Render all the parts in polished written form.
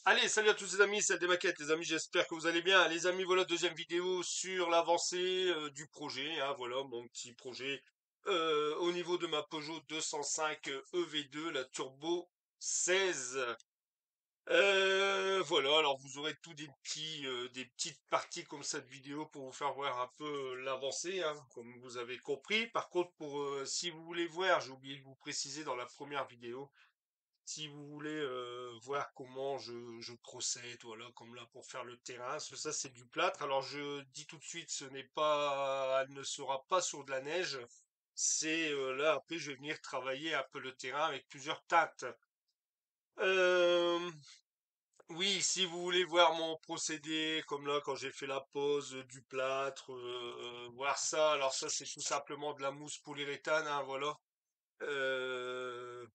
Allez, salut à tous les amis, c'est des maquettes les amis, j'espère que vous allez bien. Les amis, voilà, deuxième vidéo sur l'avancée du projet, hein, voilà mon petit projet au niveau de ma Peugeot 205 EV2, la Turbo 16. Voilà, alors vous aurez tout des petites parties comme cette vidéo pour vous faire voir un peu l'avancée, hein, comme vous avez compris. Par contre, si vous voulez voir, j'ai oublié de vous préciser dans la première vidéo, si vous voulez voir comment je procède, voilà, comme là pour faire le terrain, parce que ça c'est du plâtre. Alors je dis tout de suite, elle ne sera pas sur de la neige. C'est là après je vais venir travailler un peu le terrain avec plusieurs teintes. Euh, oui, si vous voulez voir mon procédé, comme là quand j'ai fait la pose du plâtre, voir ça. Alors ça c'est tout simplement de la mousse polyuréthane, hein, voilà. Euh,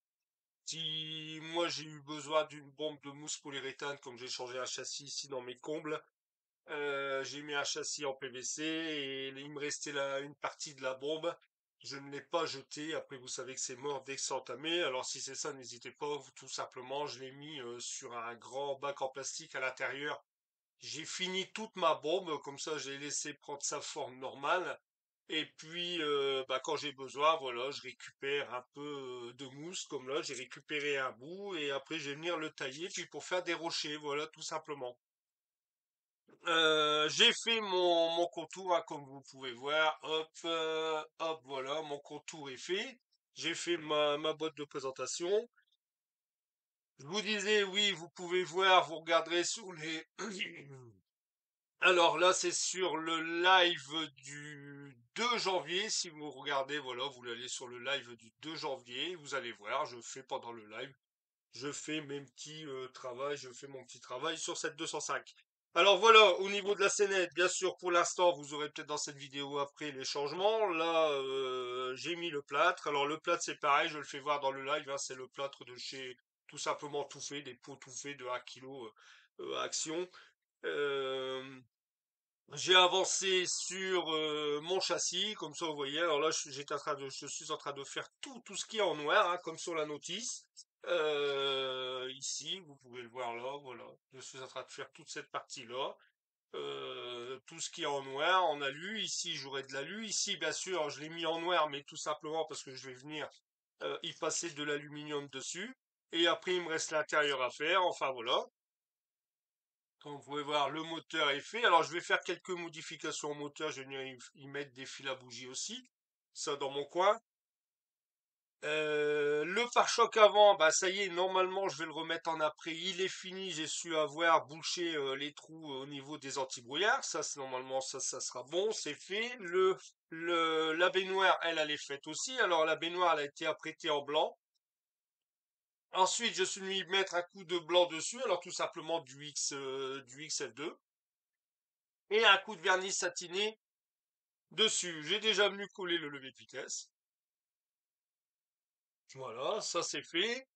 Si moi j'ai eu besoin d'une bombe de mousse polyuréthane, comme j'ai changé un châssis ici dans mes combles, j'ai mis un châssis en PVC et il me restait là une partie de la bombe. Je ne l'ai pas jetée. Après, vous savez que c'est mort dès que c'est entamé. Alors si c'est ça, n'hésitez pas. Tout simplement, je l'ai mis sur un grand bac en plastique à l'intérieur. J'ai fini toute ma bombe, comme ça j'ai laissé prendre sa forme normale. Et puis, quand j'ai besoin, voilà, je récupère un peu de mousse, comme là, j'ai récupéré un bout, et après je vais venir le tailler, puis pour faire des rochers, voilà, tout simplement. J'ai fait mon contour, hein, comme vous pouvez voir. Hop, hop, voilà, mon contour est fait. J'ai fait ma boîte de présentation. Je vous disais, oui, vous pouvez voir, vous regarderez sur les Alors là, c'est sur le live du 2 janvier. Si vous regardez, voilà, vous allez sur le live du 2 janvier, vous allez voir, je fais pendant le live, je fais mes petits travaux, je fais mon petit travail sur cette 205. Alors voilà, au niveau de la scénette, bien sûr, pour l'instant, vous aurez peut-être dans cette vidéo après les changements. Là, j'ai mis le plâtre. Alors le plâtre, c'est pareil, je le fais voir dans le live, hein, c'est le plâtre de chez tout simplement tout fait, des pots tout faits de 1 kg Action. Euh, j'ai avancé sur mon châssis, comme ça vous voyez. Alors là, je suis en train de faire tout ce qui est en noir, hein, comme sur la notice. Ici, vous pouvez le voir là, voilà. Je suis en train de faire toute cette partie-là. Tout ce qui est en noir, en alu. Ici, j'aurai de l'alu. Ici, bien sûr, je l'ai mis en noir, mais tout simplement parce que je vais venir y passer de l'aluminium dessus. Et après, il me reste l'intérieur à faire. Enfin voilà. Comme vous pouvez voir, le moteur est fait. Alors, je vais faire quelques modifications au moteur. Je vais venir y mettre des fils à bougie aussi. Ça, dans mon coin. Le pare-choc avant, bah ça y est, normalement, je vais le remettre en après. Il est fini. J'ai su avoir bouché les trous au niveau des antibrouillards. Ça, c'est normalement, ça sera bon. C'est fait. La baignoire, elle est faite aussi. Alors, la baignoire, elle a été apprêtée en blanc. Ensuite, je suis venu mettre un coup de blanc dessus. Alors, tout simplement du XF2. Et un coup de vernis satiné dessus. J'ai déjà venu coller le levier de vitesse. Voilà, ça c'est fait.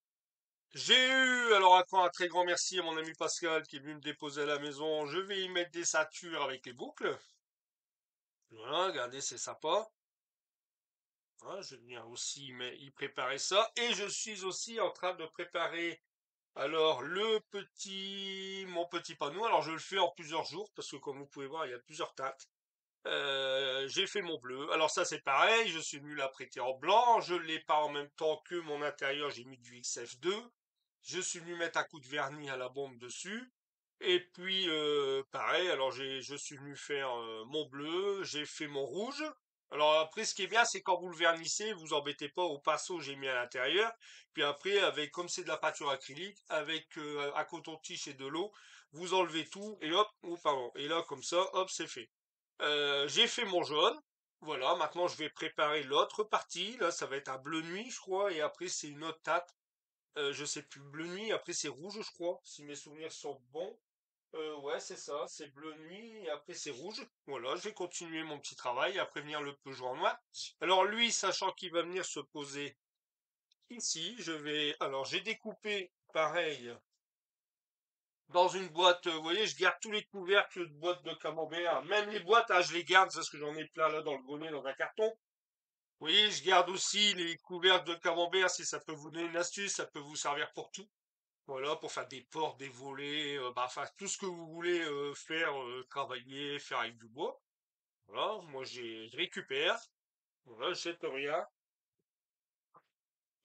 J'ai eu, alors encore un très grand merci à mon ami Pascal qui est venu me déposer à la maison. Je vais y mettre des ceintures avec les boucles. Voilà, regardez, c'est sympa. Voilà, je vais venir aussi y préparer ça. Et je suis aussi en train de préparer alors mon petit panneau. Alors je le fais en plusieurs jours parce que comme vous pouvez voir, il y a plusieurs teintes. J'ai fait mon bleu. Alors ça c'est pareil, je suis venu l'apprêter en blanc, je l'ai pas en même temps que mon intérieur, j'ai mis du XF2. Je suis venu mettre un coup de vernis à la bombe dessus. Et puis pareil, alors je suis venu faire mon bleu, j'ai fait mon rouge. Alors après ce qui est bien c'est quand vous le vernissez, vous embêtez pas au pinceau, j'ai mis à l'intérieur. Puis après avec comme c'est de la peinture acrylique, avec un coton-tige et de l'eau, vous enlevez tout et hop, ou pardon, et là comme ça, hop, c'est fait. J'ai fait mon jaune. Voilà, maintenant je vais préparer l'autre partie. Là, ça va être un bleu nuit, je crois, et après c'est une autre teinte. Je sais plus, bleu nuit, après c'est rouge, je crois, si mes souvenirs sont bons. Ouais, c'est ça, c'est bleu nuit, et après c'est rouge. Voilà, je vais continuer mon petit travail, après venir le Peugeot en noir. Alors lui, sachant qu'il va venir se poser ici, alors j'ai découpé pareil dans une boîte, vous voyez, je garde tous les couvercles de boîtes de camembert. Même les boîtes, ah, je les garde parce que j'en ai plein là dans le grenier, dans un carton. Vous voyez, je garde aussi les couvercles de camembert si ça peut vous donner une astuce, ça peut vous servir pour tout. Voilà, pour faire des portes, des volets, bah, enfin, tout ce que vous voulez faire, travailler, faire avec du bois. Voilà, moi je récupère, voilà, je jette rien.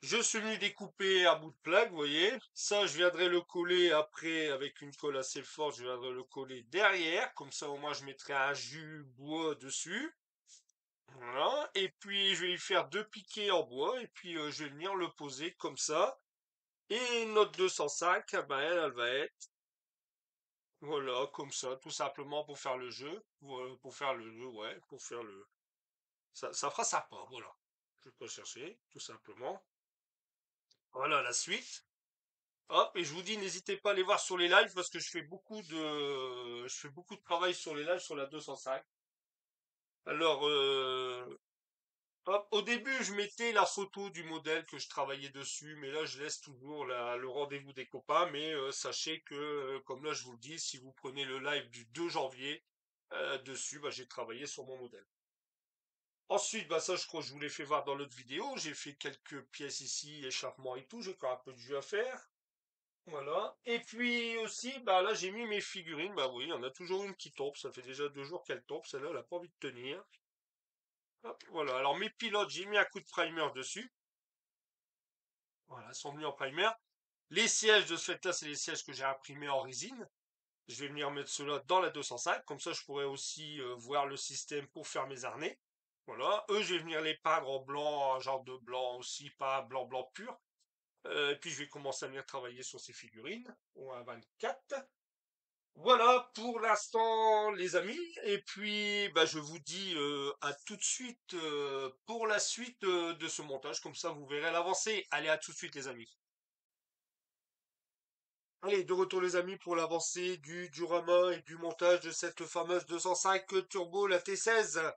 Je suis venu découper un bout de plaque, vous voyez. Ça, je viendrai le coller après avec une colle assez forte, je viendrai le coller derrière. Comme ça, au moins, je mettrai un jus bois dessus. Voilà. Et puis, je vais y faire deux piquets en bois. Et puis, je vais venir le poser comme ça. Et notre 205, ah ben, elle va être, voilà, comme ça, tout simplement pour faire le jeu. Pour faire le jeu, ouais, pour faire le... ça fera sympa, voilà. Je vais pas chercher, tout simplement. Voilà la suite. Hop, et je vous dis, n'hésitez pas à aller voir sur les lives parce que je fais beaucoup de travail sur les lives sur la 205. Alors, hop, au début, je mettais la photo du modèle que je travaillais dessus, mais là, je laisse toujours le rendez-vous des copains. Mais sachez que, comme là, je vous le dis, si vous prenez le live du 2 janvier, dessus, bah, j'ai travaillé sur mon modèle. Ensuite, bah, ça, je crois que je vous l'ai fait voir dans l'autre vidéo. J'ai fait quelques pièces ici, échappement et tout. J'ai encore un peu de jeu à faire. Voilà. Et puis aussi, bah là, j'ai mis mes figurines. Bah oui, il y en a toujours une qui tombe. Ça fait déjà 2 jours qu'elle tombe. Celle-là, elle a pas envie de tenir. Hop, voilà. Alors, mes pilotes, j'ai mis un coup de primer dessus. Voilà, elles sont venus en primer. Les sièges de ce fait-là, c'est les sièges que j'ai imprimés en résine. Je vais venir mettre ceux-là dans la 205. Comme ça, je pourrais aussi voir le système pour faire mes harnais. Voilà. Eux, je vais venir les peindre en blanc, un genre de blanc aussi, pas blanc blanc pur. Et puis, je vais commencer à venir travailler sur ces figurines. Ou un 24. Voilà pour l'instant, les amis. Et puis, bah, je vous dis à tout de suite pour la suite de ce montage. Comme ça, vous verrez l'avancée. Allez, à tout de suite, les amis. Allez, de retour, les amis, pour l'avancée du diorama et du montage de cette fameuse 205 Turbo, la T16.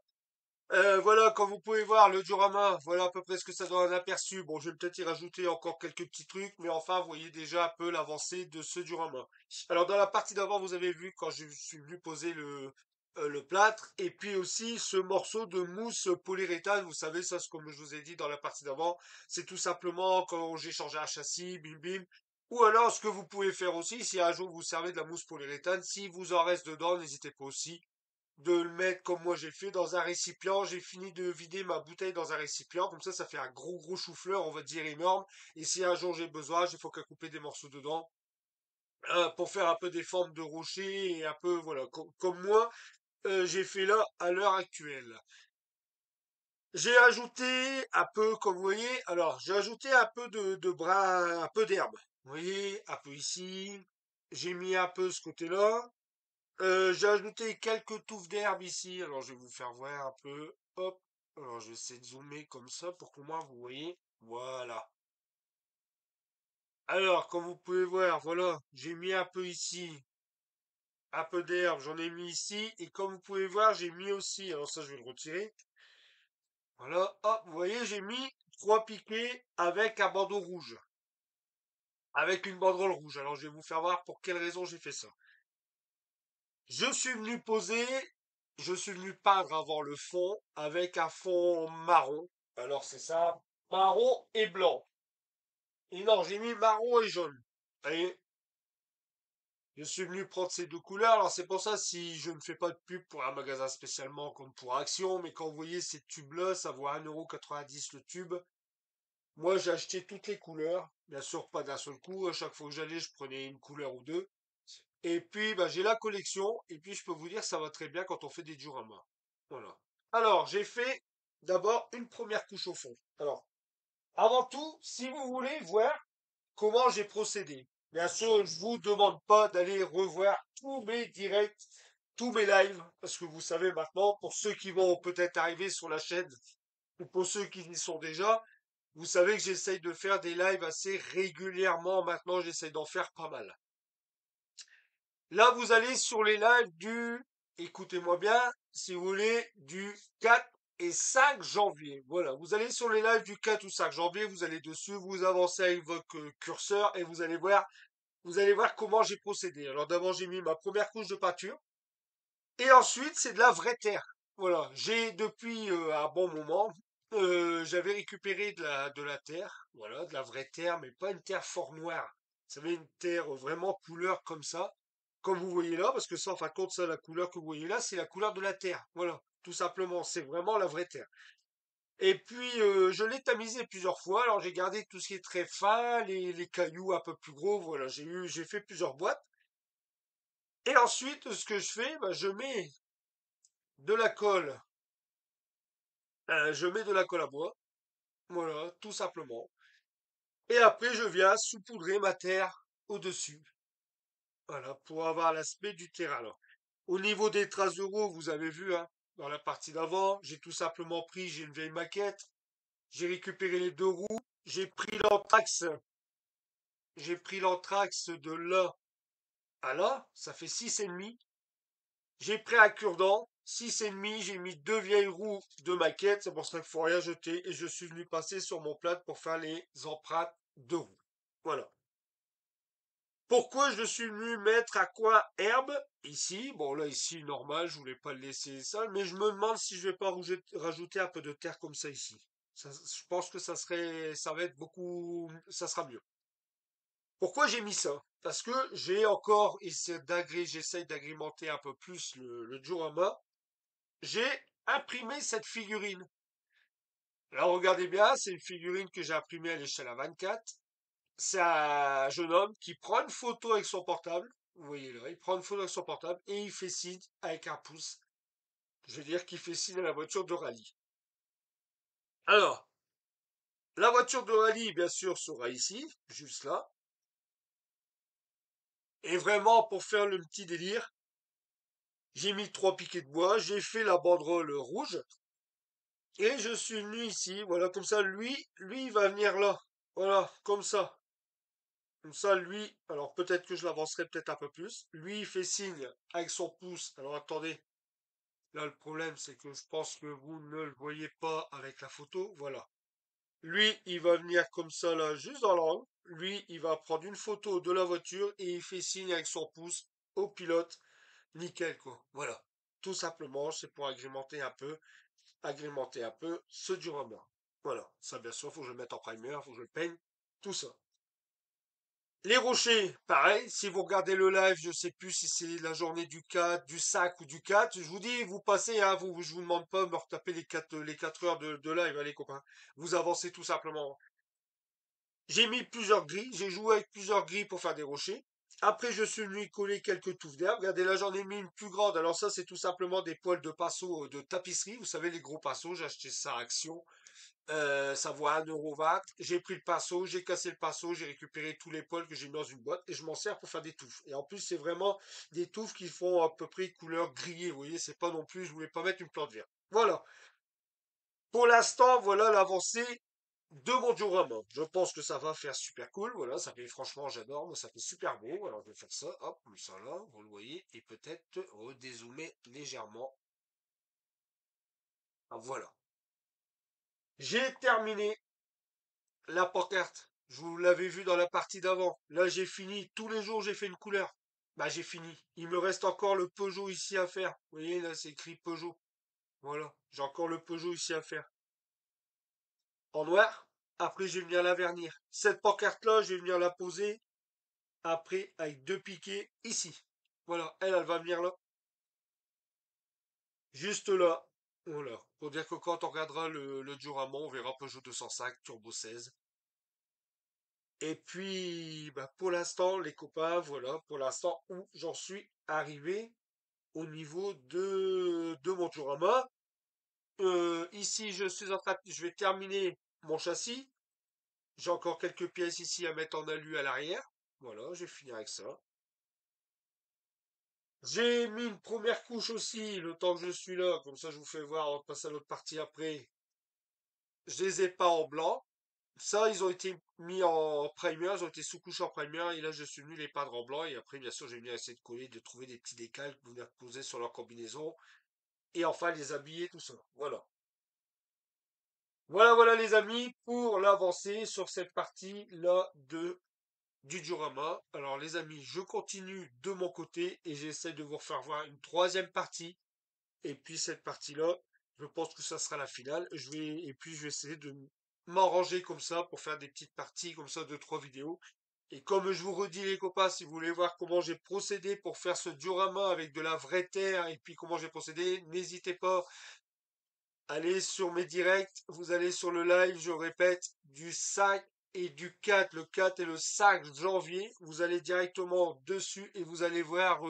Voilà, comme vous pouvez voir, le diorama, voilà à peu près ce que ça donne un aperçu. Bon, je vais peut-être y rajouter encore quelques petits trucs, mais enfin, vous voyez déjà un peu l'avancée de ce diorama. Alors, dans la partie d'avant, vous avez vu quand je suis venu poser le plâtre, et puis aussi ce morceau de mousse polyuréthane. Vous savez, ça, c'est comme je vous ai dit dans la partie d'avant, c'est tout simplement quand j'ai changé un châssis, bim bim. Ou alors, ce que vous pouvez faire aussi, si un jour vous servez de la mousse polyuréthane, si vous en reste dedans, n'hésitez pas aussi de le mettre comme moi j'ai fait dans un récipient. J'ai fini de vider ma bouteille dans un récipient. Comme ça fait un gros gros chou-fleur, on va dire énorme. Et si un jour j'ai besoin, il faut qu'à couper des morceaux dedans. Pour faire un peu des formes de rochers et un peu, voilà, comme moi, j'ai fait là à l'heure actuelle. J'ai ajouté un peu, comme vous voyez, alors j'ai ajouté un peu de bras, un peu d'herbe. Vous voyez, un peu ici. J'ai mis un peu ce côté-là. J'ai ajouté quelques touffes d'herbe ici. Alors, je vais vous faire voir un peu. Hop. Alors, je vais essayer de zoomer comme ça pour qu'au moins vous voyez. Voilà. Alors, comme vous pouvez voir, voilà, j'ai mis un peu ici, un peu d'herbe, j'en ai mis ici. Et comme vous pouvez voir, j'ai mis aussi, alors ça, je vais le retirer. Voilà, hop, vous voyez, j'ai mis 3 piquets avec un bandeau rouge. Avec une banderole rouge. Alors, je vais vous faire voir pour quelle raison j'ai fait ça. Je suis venu poser, je suis venu peindre avant le fond avec un fond marron. Alors c'est ça, marron et blanc. Et non, j'ai mis marron et jaune. Et je suis venu prendre ces deux couleurs. Alors c'est pour ça si je ne fais pas de pub pour un magasin spécialement comme pour Action, mais quand vous voyez ces tubes-là, ça vaut 1,90 € le tube. Moi j'ai acheté toutes les couleurs. Bien sûr pas d'un seul coup. À chaque fois que j'allais, je prenais une couleur ou deux. Et puis, bah, j'ai la collection, et puis je peux vous dire que ça va très bien quand on fait des dioramas. Voilà. Alors, j'ai fait d'abord une première couche au fond. Alors, avant tout, si vous voulez voir comment j'ai procédé, bien sûr, je vous demande pas d'aller revoir tous mes directs, tous mes lives, parce que vous savez maintenant, pour ceux qui vont peut-être arriver sur la chaîne, ou pour ceux qui y sont déjà, vous savez que j'essaye de faire des lives assez régulièrement. Maintenant, j'essaye d'en faire pas mal. Là, vous allez sur les lives écoutez-moi bien, si vous voulez, du 4 et 5 janvier. Voilà, vous allez sur les lives du 4 ou 5 janvier, vous allez dessus, vous avancez avec votre curseur et vous allez voir comment j'ai procédé. Alors d'abord, j'ai mis ma première couche de peinture et ensuite, c'est de la vraie terre. Voilà, j'ai depuis un bon moment, j'avais récupéré de la terre, voilà, de la vraie terre, mais pas une terre fort noire. Vous savez, une terre vraiment couleur comme ça, comme vous voyez là, parce que ça, en fin de compte, ça, la couleur que vous voyez là, c'est la couleur de la terre. Voilà, tout simplement, c'est vraiment la vraie terre. Et puis, je l'ai tamisé plusieurs fois. Alors, j'ai gardé tout ce qui est très fin, les cailloux un peu plus gros. Voilà, j'ai fait plusieurs boîtes. Et ensuite, ce que je fais, bah, je mets de la colle. Je mets de la colle à bois. Voilà, tout simplement. Et après, je viens saupoudrer ma terre au-dessus. Voilà, pour avoir l'aspect du terrain. Alors, au niveau des traces de roue, vous avez vu, hein, dans la partie d'avant, j'ai tout simplement pris, j'ai une vieille maquette, j'ai récupéré les deux roues, j'ai pris l'anthrax de là à là, ça fait 6,5. J'ai pris un cure-dent, 6,5, j'ai mis deux vieilles roues de maquette, c'est pour ça qu'il faut rien jeter, et je suis venu passer sur mon plat pour faire les empreintes de roues. Voilà. Pourquoi je suis venu mettre à coin herbe ici? Bon, là, ici, normal, je voulais pas le laisser sale, mais je me demande si je vais pas rajouter un peu de terre comme ça ici. Je pense que ça va être beaucoup, ça sera mieux. Pourquoi j'ai mis ça? Parce que j'ai encore j'essaye d'agrémenter un peu plus le diorama. J'ai imprimé cette figurine. Alors, regardez bien, c'est une figurine que j'ai imprimée à l'échelle à 24. C'est un jeune homme qui prend une photo avec son portable. Vous voyez là, il prend une photo avec son portable et il fait signe avec un pouce. Je veux dire qu'il fait signe à la voiture de rallye. Alors, la voiture de rallye, bien sûr, sera ici, juste là. Et vraiment, pour faire le petit délire, j'ai mis trois piquets de bois, j'ai fait la banderole rouge et je suis venu ici. Voilà, comme ça, lui, il va venir là. Voilà, comme ça. Comme ça, lui, alors peut-être que je l'avancerai peut-être un peu plus. Lui, il fait signe avec son pouce. Alors attendez, là, le problème, c'est que je pense que vous ne le voyez pas avec la photo. Voilà. Lui, il va venir comme ça, là, juste dans l'angle. Lui, il va prendre une photo de la voiture et il fait signe avec son pouce au pilote. Nickel, quoi. Voilà. Tout simplement, c'est pour agrémenter un peu ce diorama. Voilà. Ça, bien sûr, faut que je le mette en primer, faut que je le peigne. Tout ça. Les rochers, pareil, si vous regardez le live, je sais plus si c'est la journée du 4, du 5 ou du 4, je vous dis, vous passez, hein, je vous demande pas de me retaper les 4 heures de live, hein, les copains. Vous avancez tout simplement. J'ai mis plusieurs grilles, j'ai joué avec plusieurs grilles pour faire des rochers. Après, je suis venu y coller quelques touffes d'herbe. Regardez, là, j'en ai mis une plus grande. Alors ça, c'est tout simplement des poils de pinceau de tapisserie. Vous savez, les gros pinceaux, j'ai acheté ça à Action. Ça vaut 1,20 €. J'ai pris le pinceau, j'ai cassé le pinceau, j'ai récupéré tous les poils que j'ai mis dans une boîte et je m'en sers pour faire des touffes. Et en plus, c'est vraiment des touffes qui font à peu près couleur grillée. Vous voyez, c'est pas non plus, je voulais pas mettre une plante verte. Voilà. Pour l'instant, voilà l'avancée de mon diorama. Je pense que ça va faire super cool. Voilà, ça fait franchement, j'adore. Moi, ça fait super beau. Alors, je vais faire ça. Hop, comme ça là, vous le voyez. Et peut-être redézoomer légèrement. Ah, voilà. J'ai terminé la pancarte, je vous l'avais vu dans la partie d'avant. Là, j'ai fini. Tous les jours, j'ai fait une couleur. Bah, j'ai fini. Il me reste encore le Peugeot ici à faire. Vous voyez, là, c'est écrit Peugeot. Voilà. J'ai encore le Peugeot ici à faire. En noir. Après, je vais venir la vernir. Cette pancarte-là, je vais venir la poser. Après, avec deux piquets ici. Voilà. Elle va venir là. Juste là. Voilà. Pour dire que quand on regardera le diorama, on verra Peugeot 205 Turbo 16. Et puis, bah, pour l'instant, les copains, voilà, pour l'instant où j'en suis arrivé au niveau de mon diorama. Ici, je vais terminer mon châssis. J'ai encore quelques pièces ici à mettre en alu à l'arrière. Voilà, je vais finir avec ça. J'ai mis une première couche aussi, le temps que je suis là. Comme ça, je vous fais voir, on va passer à l'autre partie après. Je les ai pas en blanc. Ça, ils ont été mis en primer, ils ont été sous-couches en primer, et là, je suis venu les peindre en blanc, et après, bien sûr, j'ai venu essayer de coller, de trouver des petits décals pour venir poser sur leur combinaison, et enfin, les habiller, tout ça. Voilà. Voilà, voilà, les amis, pour l'avancée sur cette partie-là du diorama. Alors, les amis, je continue de mon côté, et j'essaie de vous refaire voir une troisième partie, et puis cette partie-là, je pense que ça sera la finale. Et puis, je vais essayer de m'arranger comme ça pour faire des petites parties comme ça de trois vidéos. Et comme je vous redis les copains, si vous voulez voir comment j'ai procédé pour faire ce diorama avec de la vraie terre et puis comment j'ai procédé, n'hésitez pas, allez sur mes directs, vous allez sur le live, je répète, du 5 et du 4, le 4 et le 5 janvier, vous allez directement dessus et vous allez voir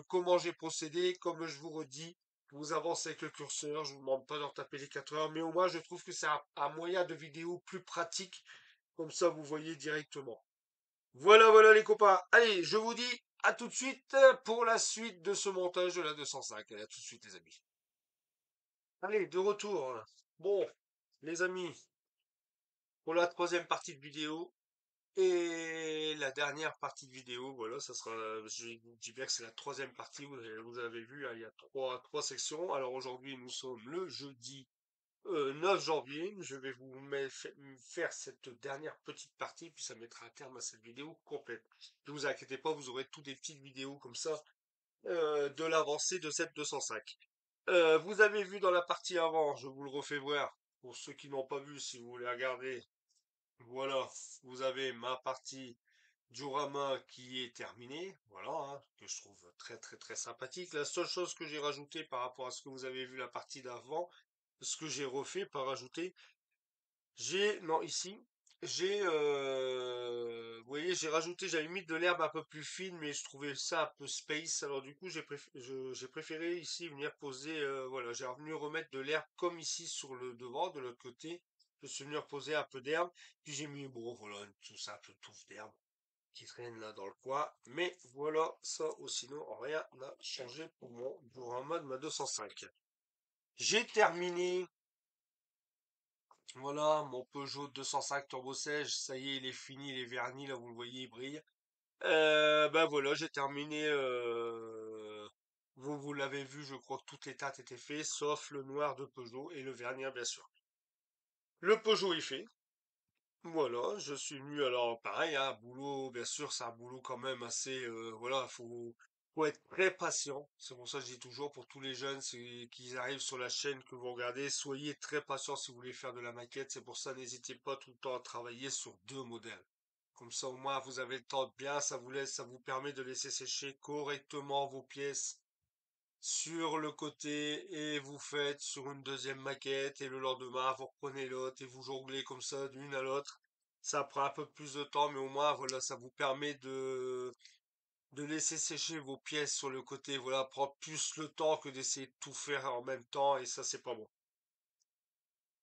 comment j'ai procédé, comme je vous redis. Vous avancez avec le curseur, je vous demande pas d'en taper les 4 heures, mais au moins je trouve que c'est un moyen de vidéo plus pratique, comme ça vous voyez directement. Voilà, voilà les copains. Allez, je vous dis à tout de suite pour la suite de ce montage de la 205. Allez, à tout de suite les amis. Allez, de retour. Bon, les amis, pour la troisième partie de vidéo et la dernière partie de vidéo, voilà, ça sera, je dis bien que c'est la troisième partie, vous avez vu, hein, il y a trois sections. Alors aujourd'hui, nous sommes le jeudi 9 janvier. Je vais vous faire cette dernière petite partie, puis ça mettra un terme à cette vidéo complète. Ne vous inquiétez pas, vous aurez toutes des petites vidéos comme ça de l'avancée de cette 205. Vous avez vu dans la partie avant, je vous le refais voir, pour ceux qui n'ont pas vu, si vous voulez regarder, voilà, vous avez ma partie diorama qui est terminée, voilà, hein, que je trouve très très très sympathique. La seule chose que j'ai rajouté par rapport à ce que vous avez vu la partie d'avant, ce que j'ai refait par rajouter, non, ici, vous voyez, j'ai rajouté, j'avais mis de l'herbe un peu plus fine, mais je trouvais ça un peu space. Alors du coup, j'ai préféré ici venir poser, voilà, j'ai revenu remettre de l'herbe comme ici sur le devant, de l'autre côté. Je suis venu reposer un peu d'herbe, puis j'ai mis, bon, voilà, tout ça, un peu de touffe d'herbe qui traîne là dans le coin. Mais voilà, ça ou sinon, rien n'a changé pour un mode ma 205. J'ai terminé. Voilà, mon Peugeot 205 Turbo 16, ça y est, il est fini, il est verni, là vous le voyez, il brille. Bah voilà, j'ai terminé, vous l'avez vu, je crois que toutes les teintes étaient faites, sauf le noir de Peugeot et le vernis, bien sûr. Le Peugeot est fait, voilà, je suis venu, alors pareil, hein, boulot, bien sûr, c'est un boulot quand même assez, voilà, faut être très patient. C'est pour ça que je dis toujours pour tous les jeunes, c'est qu'ils arrivent sur la chaîne que vous regardez, soyez très patient si vous voulez faire de la maquette. C'est pour ça, n'hésitez pas tout le temps à travailler sur deux modèles. Comme ça, au moins, vous avez le temps de bien, ça vous permet de laisser sécher correctement vos pièces sur le côté et vous faites sur une deuxième maquette et le lendemain vous reprenez l'autre et vous jonglez comme ça d'une à l'autre. Ça prend un peu plus de temps, mais au moins voilà, ça vous permet de laisser sécher vos pièces sur le côté. Voilà, prendre plus le temps que d'essayer de tout faire en même temps et ça c'est pas bon.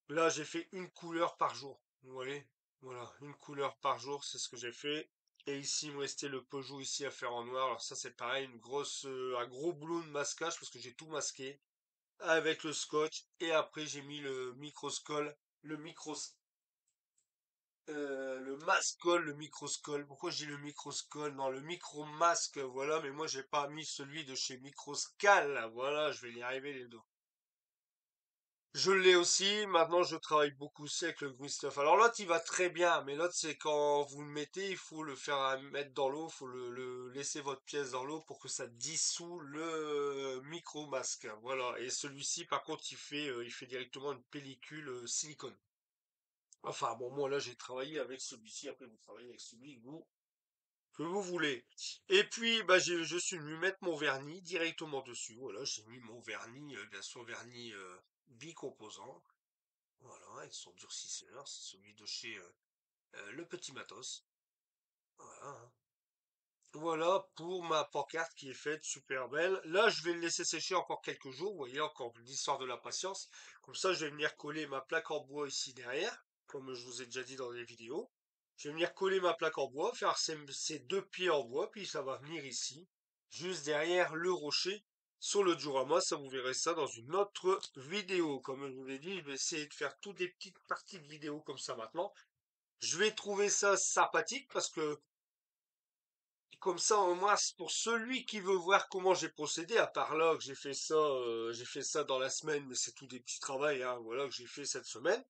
Là, j'ai fait une couleur par jour. Vous voyez? Voilà, une couleur par jour, c'est ce que j'ai fait. Et ici, il me restait le Peugeot ici à faire en noir. Alors ça, c'est pareil, un gros boulot de masquage parce que j'ai tout masqué avec le scotch et après j'ai mis le microscol, le micros, le mascol, le microscol. Pourquoi j'ai le microscol? Non, le micro masque, voilà, mais moi j'ai pas mis celui de chez Microscal, voilà, je vais y arriver les deux. Je l'ai aussi, maintenant je travaille beaucoup aussi avec le Green Stuff. Alors l'autre il va très bien, mais l'autre c'est quand vous le mettez, il faut le faire mettre dans l'eau, il faut le laisser votre pièce dans l'eau pour que ça dissout le micro masque. Voilà. Et celui-ci par contre il fait directement une pellicule silicone. Enfin bon moi là j'ai travaillé avec celui-ci, après vous travaillez avec celui que vous voulez. Et puis bah je suis venu mettre mon vernis directement dessus. Voilà, j'ai mis mon vernis, bien sûr vernis bicomposant. Voilà, avec son durcisseur, c'est celui de chez Le Petit Matos. Voilà, hein. Voilà pour ma pancarte qui est faite super belle. Là, je vais le laisser sécher encore quelques jours. Vous voyez, encore l'histoire de la patience. Comme ça, je vais venir coller ma plaque en bois ici derrière, comme je vous ai déjà dit dans les vidéos. Je vais venir coller ma plaque en bois, faire ces deux pieds en bois, puis ça va venir ici, juste derrière le rocher, sur le diorama. Ça, vous verrez ça dans une autre vidéo. Comme je vous l'ai dit, je vais essayer de faire toutes des petites parties de vidéo comme ça maintenant. Je vais trouver ça sympathique parce que comme ça, au moins, c'est pour celui qui veut voir comment j'ai procédé, à part là que j'ai fait ça dans la semaine, mais c'est tout des petits travails, hein, voilà, que j'ai fait cette semaine.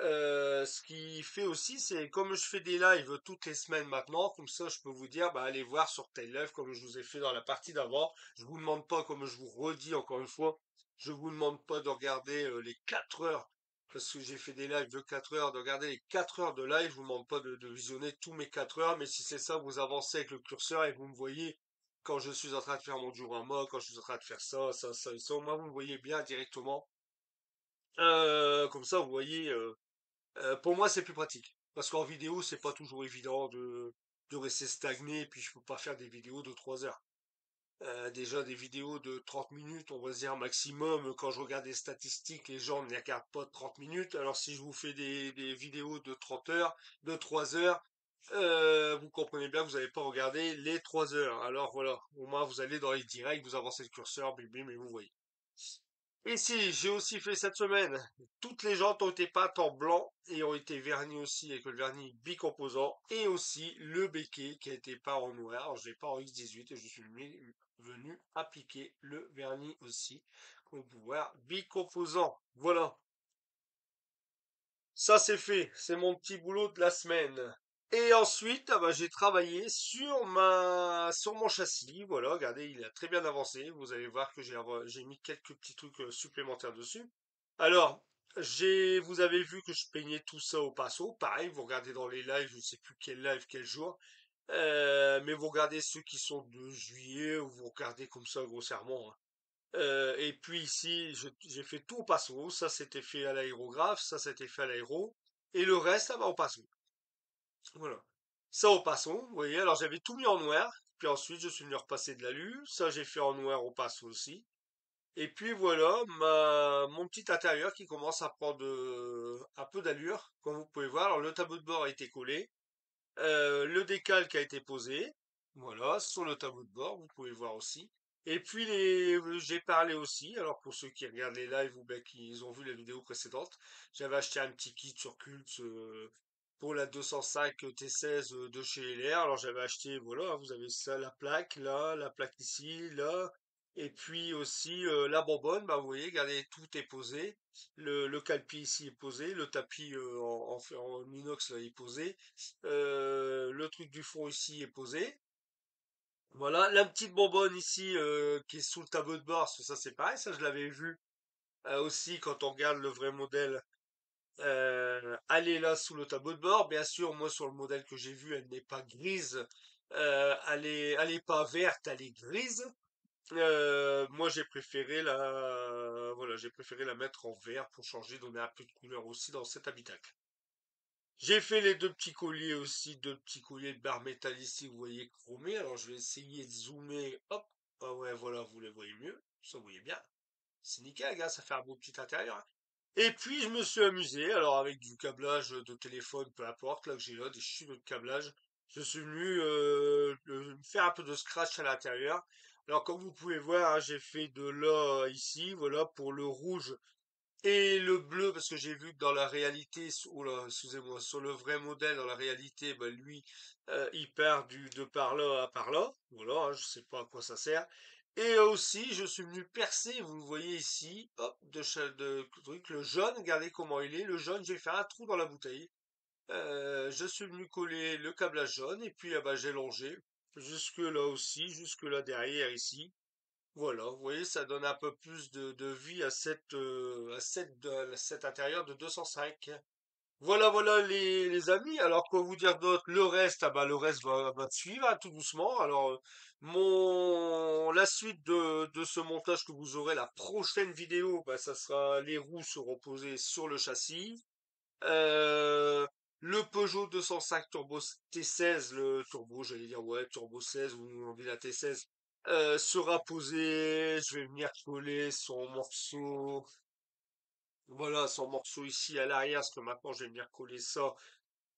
Ce qui fait aussi, c'est comme je fais des lives toutes les semaines maintenant, comme ça, je peux vous dire, bah, allez voir sur tel live, comme je vous ai fait dans la partie d'avant. Je vous demande pas, comme je vous redis encore une fois, je vous demande pas de regarder les 4 heures parce que j'ai fait des lives de 4 heures, de regarder les 4 heures de live, je vous demande pas de visionner tous mes 4 heures, mais si c'est ça, vous avancez avec le curseur et vous me voyez quand je suis en train de faire mon diorama, quand je suis en train de faire ça et ça, moi vous me voyez bien directement. Comme ça, vous voyez, pour moi c'est plus pratique. Parce qu'en vidéo, c'est pas toujours évident de rester stagné, et puis je peux pas faire des vidéos de 3 heures. Déjà des vidéos de 30 minutes, on va dire maximum. Quand je regarde les statistiques, les gens ne les regardent pas 30 minutes. Alors si je vous fais des vidéos de 30 heures, de 3 heures, vous comprenez bien que vous n'allez pas regarder les 3 heures. Alors voilà, au moins vous allez dans les directs, vous avancez le curseur, bim bim, et vous voyez. Ici, j'ai aussi fait cette semaine. Toutes les jantes ont été peintes en blanc et ont été vernies aussi avec le vernis bicomposant et aussi le béquet qui a été peint en noir. Alors, je l'ai peint en X18 et je suis venu appliquer le vernis aussi pour pouvoir bicomposant. Voilà. Ça c'est fait, c'est mon petit boulot de la semaine. Et ensuite, ah bah, j'ai travaillé sur mon châssis. Voilà, regardez, il a très bien avancé. Vous allez voir que j'ai mis quelques petits trucs supplémentaires dessus. Alors, vous avez vu que je peignais tout ça au pinceau. Pareil, vous regardez dans les lives, je ne sais plus quel live, quel jour. Mais vous regardez ceux qui sont de juillet, ou vous regardez comme ça grossièrement, hein. Et puis ici, j'ai fait tout au pinceau. Ça, c'était fait à l'aérographe. Ça, c'était fait à l'aéro. Et le reste, ça va au pinceau. Voilà. Ça au pinceau, vous voyez. Alors, j'avais tout mis en noir. Puis ensuite, je suis venu repasser de l'alu. Ça, j'ai fait en noir au pinceau aussi. Et puis voilà, mon petit intérieur qui commence à prendre un peu d'allure, comme vous pouvez voir. Alors, le tableau de bord a été collé. Le décalque a été posé. Voilà, sur le tableau de bord, vous pouvez voir aussi. Et puis j'ai parlé aussi, alors pour ceux qui regardent les lives ou bien qui ont vu la vidéo précédente, j'avais acheté un petit kit sur Cult pour la 205 T16 de chez LR. Alors j'avais acheté, voilà, vous avez ça, la plaque là, la plaque ici, là, et puis aussi la bonbonne, bah vous voyez, regardez, tout est posé. Le calpi ici est posé, le tapis en inox là est posé. Le truc du fond ici est posé. Voilà, la petite bonbonne ici qui est sous le tableau de bord, parce que ça c'est pareil, ça je l'avais vu aussi quand on regarde le vrai modèle. Elle est là sous le tableau de bord. Bien sûr, moi sur le modèle que j'ai vu, elle n'est pas grise. Elle est pas verte, elle est grise. Moi j'ai préféré voilà, j'ai préféré la mettre en vert pour changer, donner un peu de couleur aussi dans cet habitacle. J'ai fait les deux petits colliers aussi, deux petits colliers de barre métal ici, vous voyez chromés. Alors je vais essayer de zoomer. Hop. Ah ouais, voilà, vous les voyez mieux. Ça, vous voyez bien. C'est nickel, gars, ça fait un beau petit intérieur, hein. Et puis je me suis amusé, alors avec du câblage de téléphone, peu importe, là que j'ai là, des chutes de câblage. Je suis venu faire un peu de scratch à l'intérieur. Alors comme vous pouvez voir, hein, j'ai fait de là ici, voilà, pour le rouge et le bleu, parce que j'ai vu que dans la réalité, oh là, excusez-moi, sur le vrai modèle, dans la réalité, bah, lui, il part de par là à par là. Voilà, hein, je sais pas à quoi ça sert. Et aussi, je suis venu percer, vous le voyez ici, hop, de truc, le jaune, regardez comment il est. Le jaune, j'ai fait un trou dans la bouteille. Je suis venu coller le câblage jaune, et puis, ah bah, j'ai longé jusque là aussi, jusque là derrière ici. Voilà, vous voyez, ça donne un peu plus de vie à cet intérieur de 205. Voilà, voilà les amis. Alors, quoi vous dire d'autre? Le reste, ah bah, le reste va suivre, hein, tout doucement. Alors, la suite de ce montage que vous aurez, la prochaine vidéo, bah, ça sera les roues seront posées sur le châssis. Euh, le Peugeot 205 Turbo T16, le turbo, j'allais dire, ouais, Turbo 16, ou on dit la T16, sera posé. Je vais venir coller son morceau. Voilà, son morceau ici à l'arrière, parce que maintenant je vais venir coller ça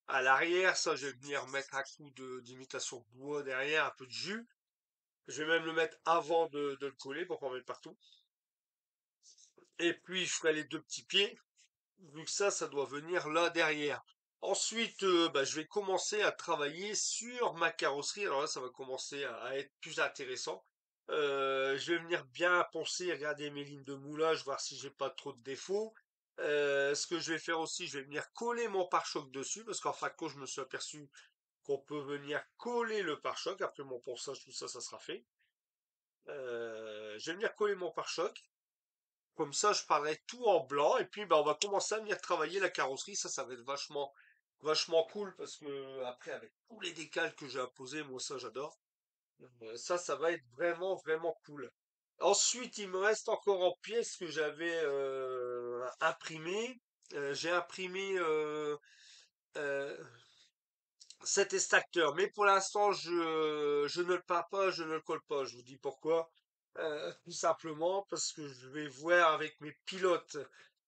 à l'arrière. Ça, je vais venir mettre un coup d'imitation de bois derrière, un peu de jus. Je vais même le mettre avant de le coller pour pas en mettre partout. Et puis, je ferai les deux petits pieds. Vu que ça doit venir là derrière. Ensuite, bah, je vais commencer à travailler sur ma carrosserie. Alors là, ça va commencer à être plus intéressant. Je vais venir bien poncer, regarder mes lignes de moulage, voir si j'ai pas trop de défauts. Ce que je vais faire aussi, je vais venir coller mon pare-choc dessus, parce qu'en fin de compte, je me suis aperçu qu'on peut venir coller le pare-choc. Après mon ponçage, tout ça, ça sera fait. Je vais venir coller mon pare-choc. Comme ça, je parlerai tout en blanc et puis bah, on va commencer à venir travailler la carrosserie. Ça va être vachement cool parce que après, avec tous les décals que j'ai apposés, moi ça j'adore. Ça va être vraiment cool. Ensuite, il me reste encore en pièces que j'avais imprimées. J'ai imprimé euh, cet extracteur, mais pour l'instant, je ne le peins pas, je ne le colle pas. Je vous dis pourquoi. Tout simplement parce que je vais voir avec mes pilotes.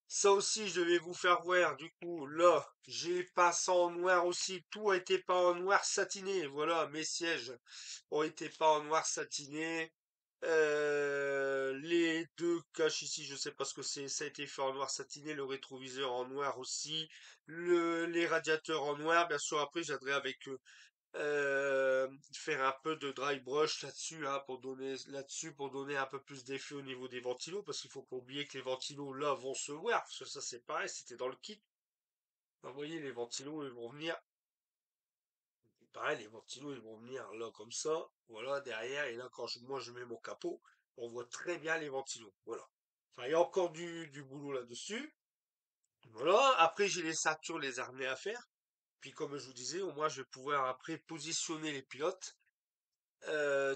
Ça aussi, je vais vous faire voir. Du coup, là, j'ai peint ça en noir aussi. Tout a été peint en noir satiné. Voilà, mes sièges ont été peints en noir satiné. Les deux caches ici, je sais pas ce que c'est. Ça a été fait en noir satiné. Le rétroviseur en noir aussi. Les radiateurs en noir. Bien sûr, après, j'aimerais avec eux faire un peu de dry brush là-dessus, hein, pour donner un peu plus d'effet au niveau des ventilos, parce qu'il faut pas oublier que les ventilos là vont se voir, parce que ça c'est pareil, c'était dans le kit. Vous voyez, les ventilos ils vont venir, pareil, les ventilos ils vont venir là comme ça, voilà, derrière, et là quand moi je mets mon capot, on voit très bien les ventilos, voilà. Enfin, il y a encore du boulot là-dessus. Voilà, après j'ai les ceintures, les harnais à faire. Puis comme je vous disais, au moins je vais pouvoir après positionner les pilotes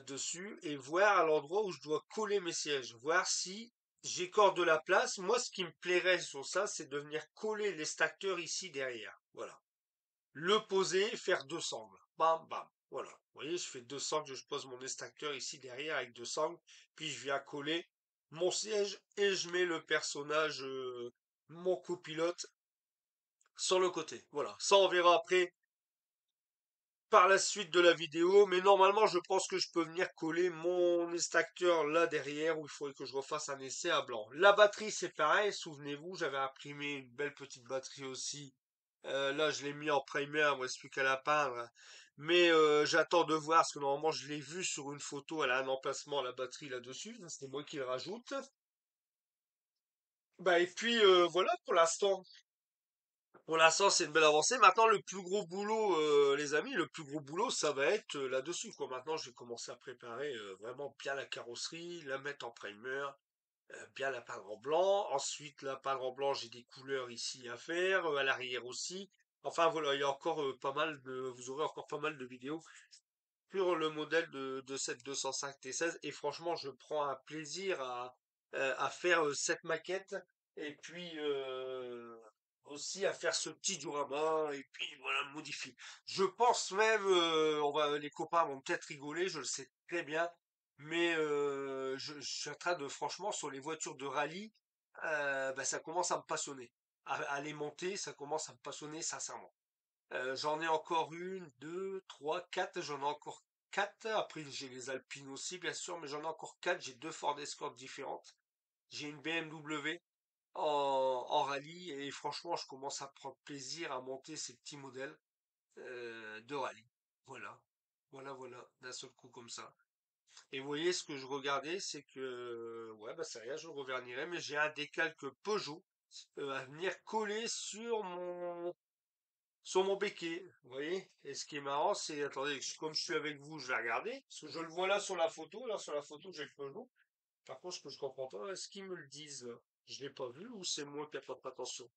dessus et voir à l'endroit où je dois coller mes sièges, voir si j'écorde de la place. Moi, ce qui me plairait sur ça, c'est de venir coller les stackers ici derrière. Voilà. Le poser, faire deux sangles. Bam, bam. Voilà. Vous voyez, je fais deux sangles, je pose mon extracteur ici derrière avec deux sangles, puis je viens coller mon siège et je mets le personnage, mon copilote, sur le côté. Voilà. Ça, on verra après par la suite de la vidéo, mais normalement je pense que je peux venir coller mon extracteur là derrière où il faudrait que je refasse un essai à blanc. La batterie c'est pareil, souvenez-vous, j'avais imprimé une belle petite batterie aussi. Là je l'ai mis en primer, il me reste plus qu'à la peindre. Mais j'attends de voir, parce que normalement je l'ai vu sur une photo, elle a un emplacement la batterie là-dessus, c'est moi qui le rajoute. Bah et puis voilà pour l'instant. Pour l'instant, c'est une belle avancée. Maintenant, le plus gros boulot, les amis, le plus gros boulot, ça va être là-dessus, quoi. Maintenant, je vais commencer à préparer vraiment bien la carrosserie, la mettre en primer, bien la peindre en blanc. Ensuite, la peindre en blanc, j'ai des couleurs ici à faire, à l'arrière aussi. Enfin, voilà, il y a encore pas mal vous aurez encore pas mal de vidéos sur le modèle de cette 205 T16. Et franchement, je prends un plaisir à faire cette maquette. Et puis aussi à faire ce petit diorama. Et puis voilà, le modifier. Je pense même, les copains vont peut-être rigoler, je le sais très bien. Mais je suis en train de, franchement, sur les voitures de rallye, bah, ça commence à me passionner. À les monter, ça commence à me passionner sincèrement. J'en ai encore une, deux, trois, quatre. J'en ai encore quatre. Après, j'ai les Alpines aussi, bien sûr, mais j'en ai encore quatre. J'ai deux Ford Escort différentes. J'ai une BMW en rallye et franchement, je commence à prendre plaisir à monter ces petits modèles de rallye. Voilà, voilà, d'un seul coup comme ça. Et vous voyez, ce que je regardais, c'est que, ouais, bah c'est rien, je le revernirai, mais j'ai un décalque Peugeot à venir coller sur mon béquet, vous voyez? Et ce qui est marrant, c'est, attendez, comme je suis avec vous, je vais regarder, parce que je le vois là sur la photo, j'ai le Peugeot. Par contre, ce que je comprends pas, est-ce qu'ils me le disent, là? Je l'ai pas vu, ou c'est moi qui n'ai pas fait attention?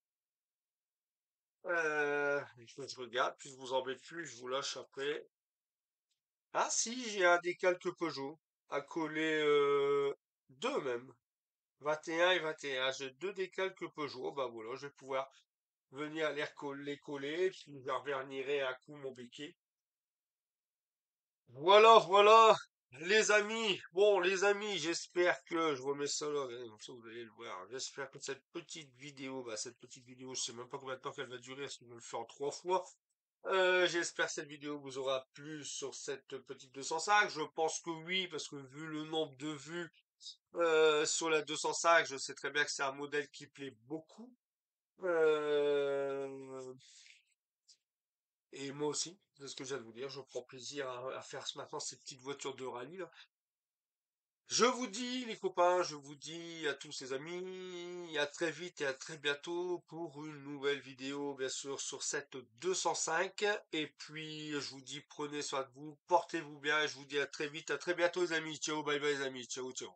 Il faut que je regarde, puis je vous embête plus, je vous lâche après. Ah si, j'ai un décalque Peugeot, à coller, deux même. 21 et 21, j'ai deux décalques Peugeot, bah voilà, je vais pouvoir venir les coller, puis je revernirai à coup mon béquet. Voilà, les amis. Bon, les amis, j'espère que je remets ça là, comme ça vous allez le voir. J'espère que cette petite vidéo, bah cette petite vidéo, je sais même pas combien de temps qu'elle va durer, parce que je me le fais en trois fois. J'espère que cette vidéo vous aura plu sur cette petite 205. Je pense que oui, parce que vu le nombre de vues sur la 205, je sais très bien que c'est un modèle qui plaît beaucoup. Euh, Et moi aussi, c'est ce que j'ai à vous dire. Je prends plaisir à faire maintenant ces petites voitures de rallye là. Je vous dis, les copains, je vous dis à tous les amis, à très vite et à très bientôt pour une nouvelle vidéo, bien sûr, sur cette 205. Et puis, je vous dis, prenez soin de vous, portez-vous bien, et je vous dis à très vite, à très bientôt, les amis. Ciao, bye bye, les amis. Ciao, ciao.